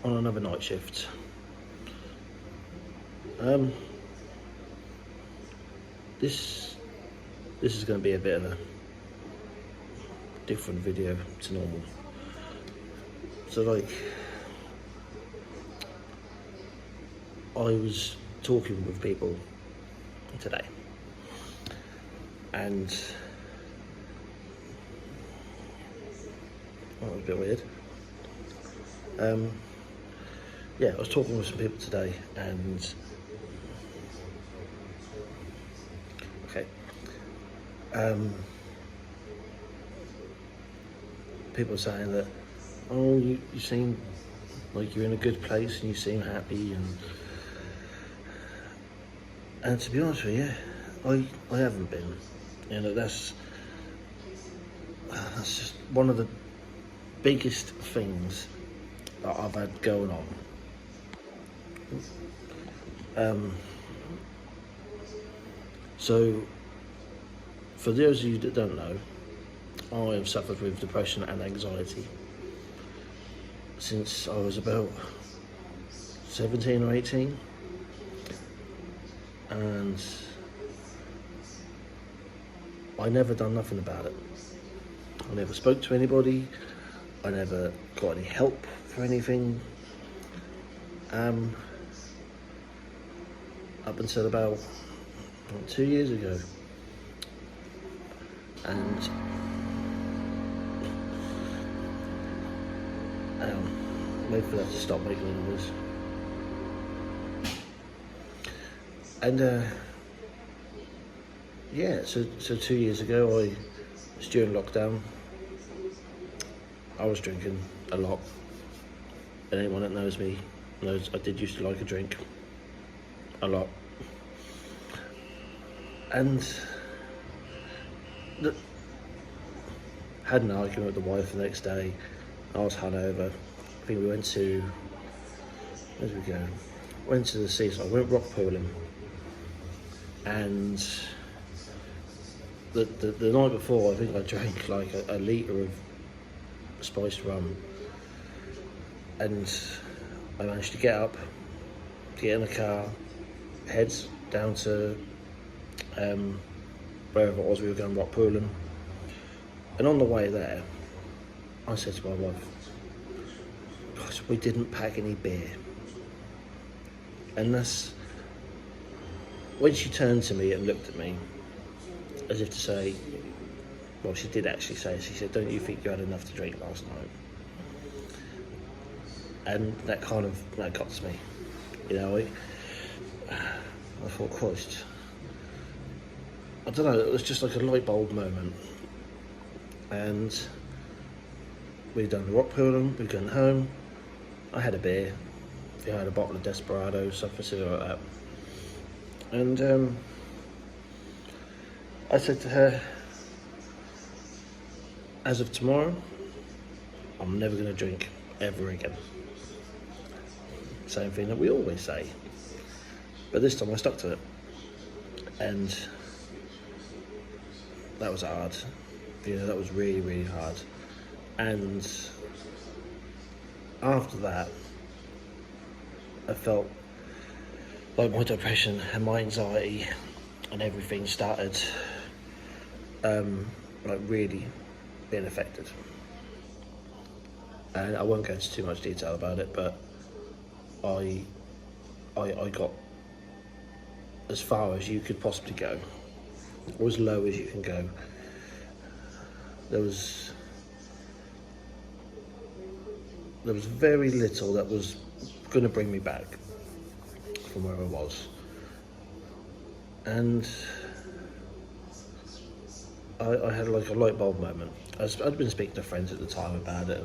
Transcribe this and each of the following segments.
on another night shift. This is going to be a bit of a different video to normal. So like, I was talking with people today, and that was a bit weird. Yeah, I was talking with some people today, and people are saying that, oh, you seem like you're in a good place and you seem happy, and to be honest with you, I haven't been. You know, that's just one of the biggest things that I've had going on. So, for those of you that don't know, I have suffered with depression and anxiety since I was about 17 or 18, and I never done nothing about it. I never spoke to anybody, I never got any help for anything, up until about 2 years ago. And wait for that to stop making noise. And yeah, so 2 years ago, I was during lockdown. I was drinking a lot, and anyone that knows me knows I did used to like a drink a lot. And had an argument with the wife the next day. I was hungover. I think we went to, where did we go? Went to the seaside, went rock pooling. And the night before, I think I drank like a litre of spiced rum. And I managed to get up, get in the car, head down to wherever it was we were going rock pooling. And on the way there, I said to my wife, gosh, we didn't pack any beer. And that's when she turned to me and looked at me as if to say, well, she did actually say, she said, don't you think you had enough to drink last night? And that kind of, that got to me. You know, I thought, Christ, I don't know, it was just like a light bulb moment. And we'd done the rock pooling, we'd gone home, I had a beer, I had a bottle of Desperado, something silly like that. And I said to her, as of tomorrow, I'm never going to drink ever again. Same thing that we always say. But this time I stuck to it. And that was hard. You know, that was really, really hard. And after that, I felt like my depression and my anxiety and everything started like really being affected. And I won't go into too much detail about it, but I got as far as you could possibly go, or as low as you can go. There was very little that was going to bring me back from where I was. And I had like a light bulb moment. I'd been speaking to friends at the time about it,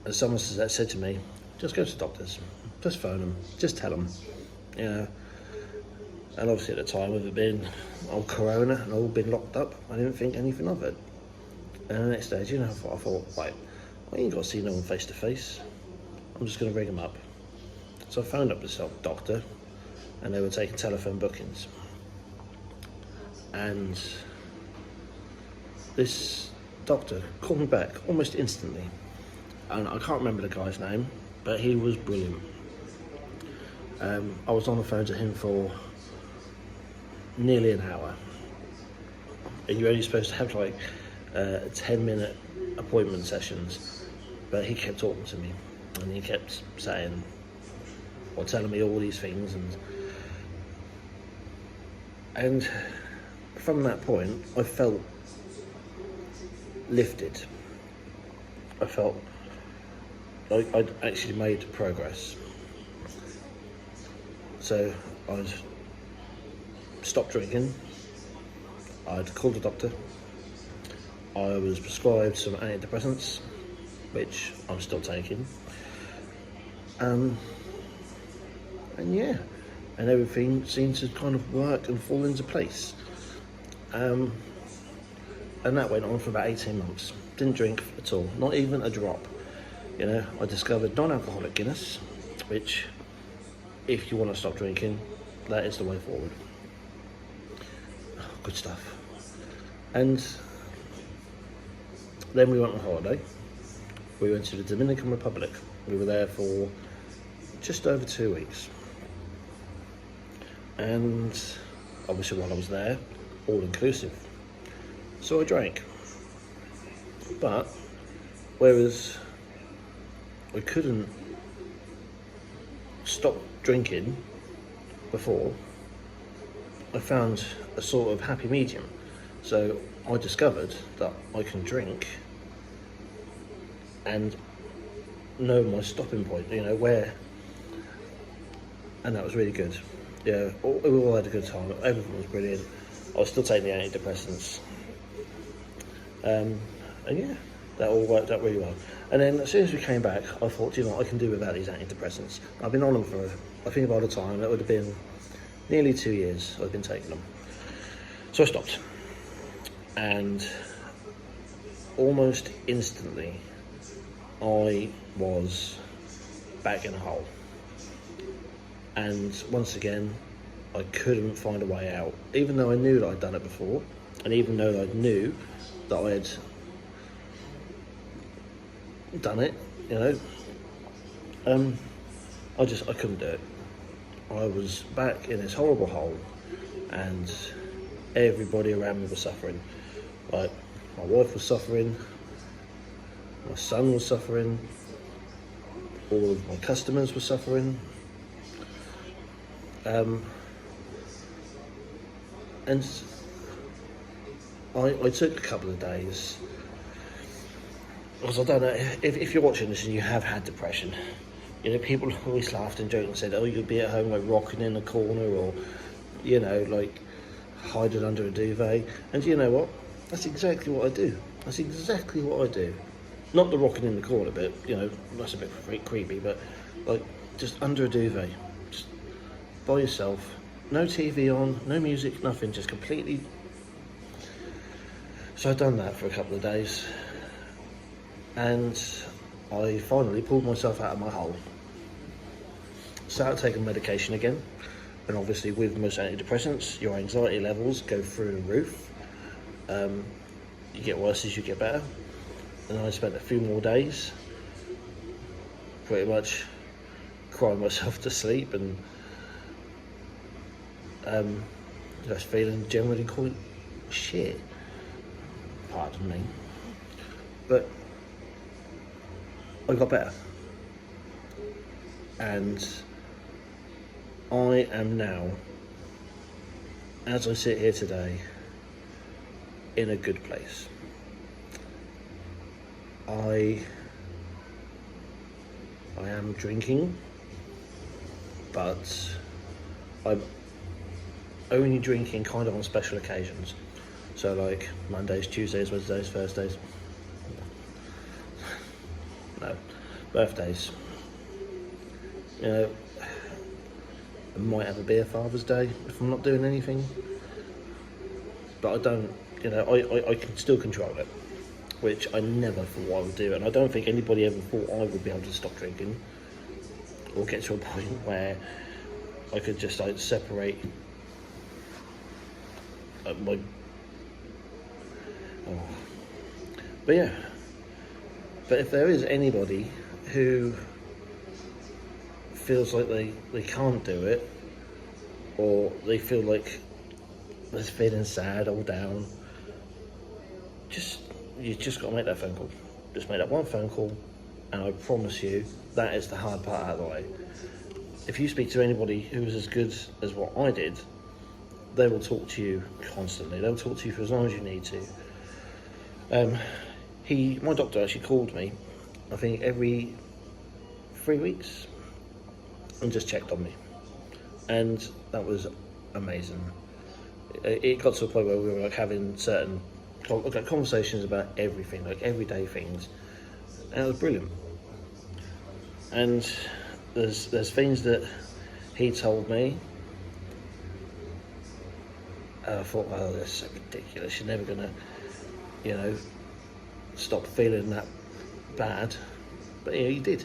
and someone said to me, just go to the doctors, just phone them, just tell them, you know. And obviously at the time, with it being on Corona and all been locked up, I didn't think anything of it. And the next day, you know, I thought, right, I ain't got to see no one face to face. I'm just going to ring them up. So I phoned up this doctor, and they were taking telephone bookings. And this doctor called me back almost instantly and I can't remember the guy's name, but he was brilliant. I was on the phone to him for nearly an hour, and you're only supposed to have like 10-minute appointment sessions, but he kept talking to me, and he kept saying or telling me all these things, and from that point I felt lifted. I felt like I'd actually made progress. So I'd stopped drinking, I'd called a doctor, I was prescribed some antidepressants, which I'm still taking, and yeah, and everything seemed to kind of work and fall into place. And that went on for about 18 months. Didn't drink at all, not even a drop. You know, I discovered non-alcoholic Guinness, which, if you want to stop drinking, that is the way forward. Good stuff. And then we went on holiday. We went to the Dominican Republic. We were there for just over 2 weeks. And obviously while I was there, all inclusive. So I drank. But whereas I couldn't stop drinking before, I found a sort of happy medium. So I discovered that I can drink and know my stopping point, you know, where, and that was really good. Yeah, we all had a good time. Everything was brilliant. I was still taking the antidepressants. And yeah, that all worked out really well. And then as soon as we came back, I thought, you know, I can do without these antidepressants. I've been on them for, I think by the time, that would have been nearly 2 years I've been taking them. So I stopped. And almost instantly, I was back in a hole. And once again, I couldn't find a way out. Even though I knew that I'd done it before, and even though I knew that I had done it, you know, I couldn't do it. I was back in this horrible hole, and everybody around me was suffering. Like, my wife was suffering, my son was suffering, all of my customers were suffering. And I took a couple of days, because I don't know, if you're watching this and you have had depression, you know, people always laughed and joked and said, oh, you'd be at home like rocking in a corner, or, you know, like hiding under a duvet. And you know what? That's exactly what I do. That's exactly what I do. Not the rocking in the corner bit, you know, that's a bit creepy, but like just under a duvet, just by yourself, no TV on, no music, nothing, just completely. So I'd done that for a couple of days, and I finally pulled myself out of my hole. Started taking medication again, and obviously with most antidepressants, your anxiety levels go through the roof. You get worse as you get better. And I spent a few more days pretty much crying myself to sleep and just feeling generally quite shit. Pardon me. But I got better. And I am now, as I sit here today, in a good place. I am drinking, but I'm only drinking kind of on special occasions. So like Mondays, Tuesdays, Wednesdays, Thursdays. No, birthdays. You know, I might have a beer Father's Day if I'm not doing anything. But I don't, you know, I can still control it, which I never thought I would do, and I don't think anybody ever thought I would be able to stop drinking or get to a point where I could just like separate my. Oh. But yeah, But if there is anybody who feels like they can't do it, or they feel like they're feeling sad or down, you just got to make that phone call. Just make that one phone call, and I promise you that is the hard part out of the way. If you speak to anybody who's as good as what I did, they will talk to you constantly. They'll talk to you for as long as you need to. My doctor actually called me, I think every 3 weeks, and just checked on me, and that was amazing. It got to a point where we were like having certain conversations about everything, like everyday things, and it was brilliant. And there's things that he told me, and I thought, oh, that's so ridiculous. You're never gonna, stop feeling that bad. But yeah, he did.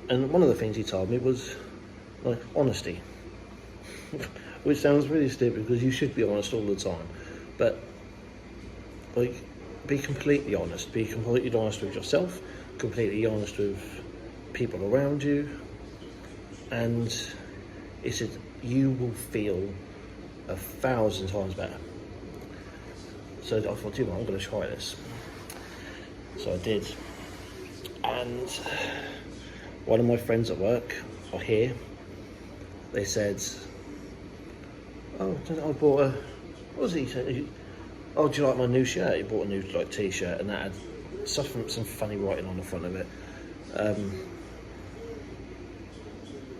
And one of the things he told me was like honesty, which sounds really stupid because you should be honest all the time. But like, be completely honest. Be completely honest with yourself. Completely honest with people around you. And he said you will feel 1,000 times better. So I thought, I'm going to try this. So I did. And one of my friends at work, or here, they said, oh, I bought a, what was he saying? Oh, do you like my new shirt? He bought a new t-shirt, and that had some funny writing on the front of it.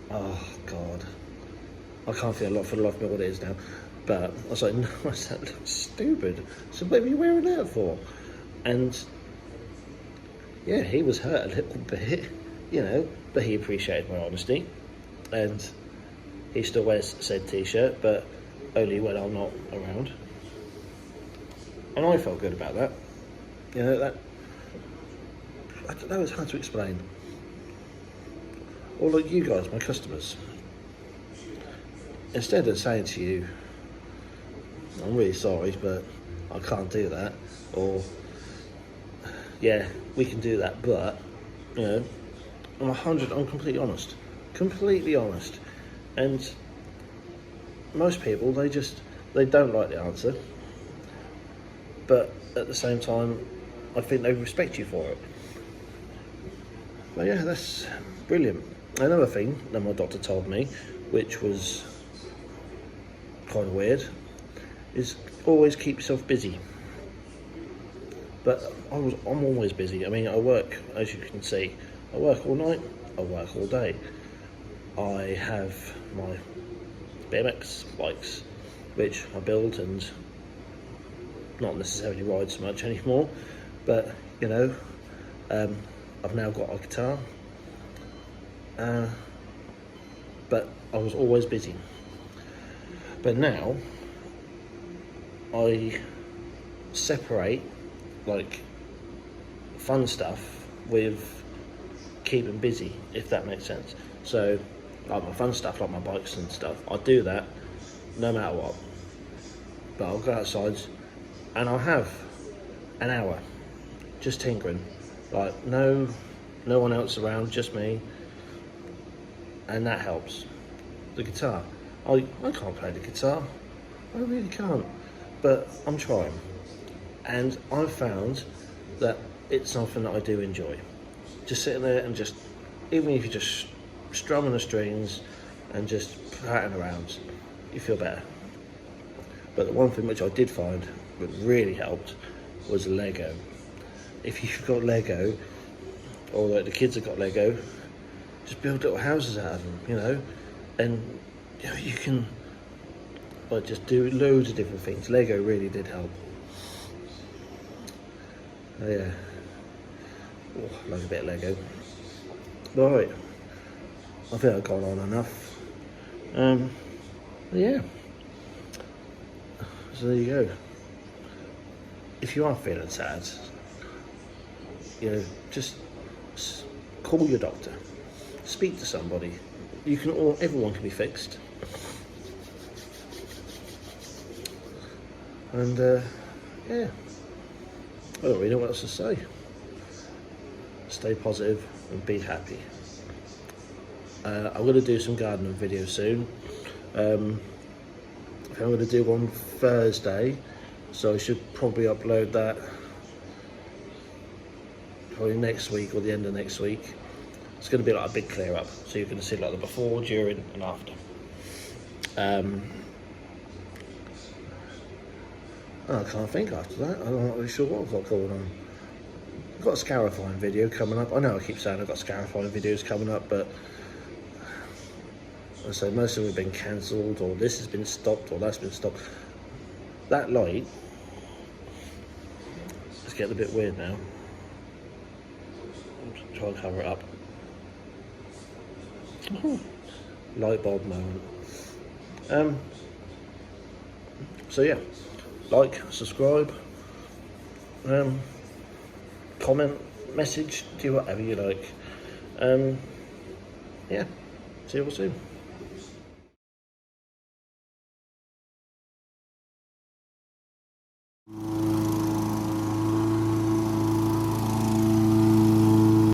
Oh God, I can't feel a lot for the life of me what it is now. But I was like, no, that looks stupid. So what are you wearing that for? And yeah, he was hurt a little bit, but he appreciated my honesty, and he still wears said t-shirt, but only when I'm not around. And I felt good about that. That was hard to explain. Or like you guys, my customers, instead of saying to you, I'm really sorry, but I can't do that, or yeah, we can do that, but I'm completely honest, and most people, they don't like the answer, but at the same time, I think they respect you for it. But yeah, that's brilliant. Another thing that my doctor told me, which was kind of weird, is always keep yourself busy. But I'm always busy. I mean, I work, as you can see, I work all night, I work all day. I have my BMX bikes, which I build and not necessarily ride so much anymore, but I've now got a guitar, but I was always busy. But now I separate like fun stuff with keeping busy, if that makes sense. So like my fun stuff, like my bikes and stuff, I do that no matter what. But I'll go outside and I'll have an hour just tinkering, like no one else around, just me, and that helps. The guitar, I can't play the guitar, I really can't, but I'm trying, and I've found that it's something that I do enjoy. Just sitting there and just, even if you're just strumming the strings and just prattling around, you feel better. But the one thing which I did find that really helped was Lego. If you've got Lego, or like the kids have got Lego, just build little houses out of them, and you can like just do loads of different things. Lego really did help. Oh yeah, I like a bit of Lego. Right, I think I've gone on enough. Yeah, so there you go. If you are feeling sad, just call your doctor, speak to somebody. Everyone can be fixed. And yeah, I don't really know what else to say. stay positive and be happy. I'm going to do some gardening videos soon. I'm going to do one Thursday, so I should probably upload that probably next week or the end of next week. It's going to be like a big clear up, so you're going to see like the before, during and after. I can't think after that. I'm not really sure what I've got going on. I've got a Scarifying video coming up. I know I keep saying I've got Scarifying videos coming up, but I say most of them have been cancelled, or this has been stopped, or that's been stopped. That light is getting a bit weird now. Try and cover it up. Light bulb moment. So yeah, like, subscribe, comment, message, do whatever you like. Yeah, see you all soon.